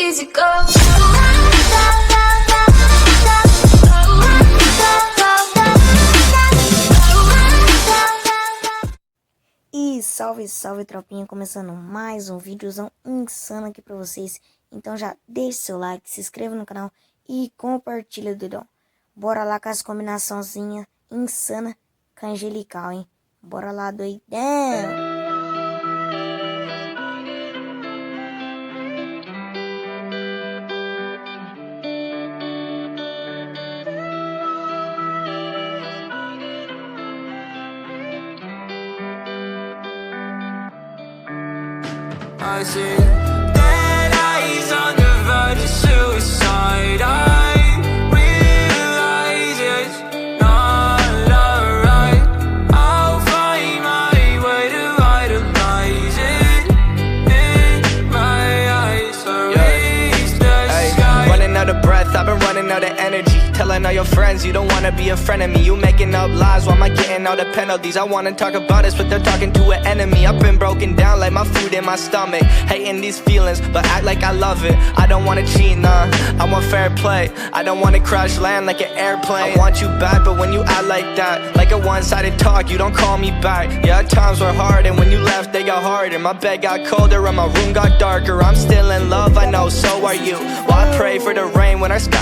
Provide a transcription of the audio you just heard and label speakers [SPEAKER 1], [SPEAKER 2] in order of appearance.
[SPEAKER 1] easy go.
[SPEAKER 2] E salve, salve tropinha, começando mais um vídeozão insano aqui pra vocês. Então já deixa seu like, se inscreva no canal e compartilha, doidão. Bora lá com as combinaçãozinhas insana com angelical, hein? Bora lá, doidão!
[SPEAKER 3] I see dead eyes on the verge of suicide. I realize it's not alright. I'll find my way to vitalize it in my eyes. Erase the sky.
[SPEAKER 4] Running out of breath, I've been running out of energy. Telling all your friends you don't wanna be a friend of me. You making up lies, why am I getting all the penalties? I wanna talk about this, but they're talking to an enemy. I've been broken down like my food in my stomach. Hating these feelings, but act like I love it. I don't wanna cheat, nah, I want fair play. I don't wanna crash land like an airplane. I want you back, but when you act like that, like a one-sided talk, you don't call me back. Yeah, times were hard, and when you left, they got harder. My bed got colder, and my room got darker. I'm still in love, I know, so are you. Well, I pray for the rain when our sky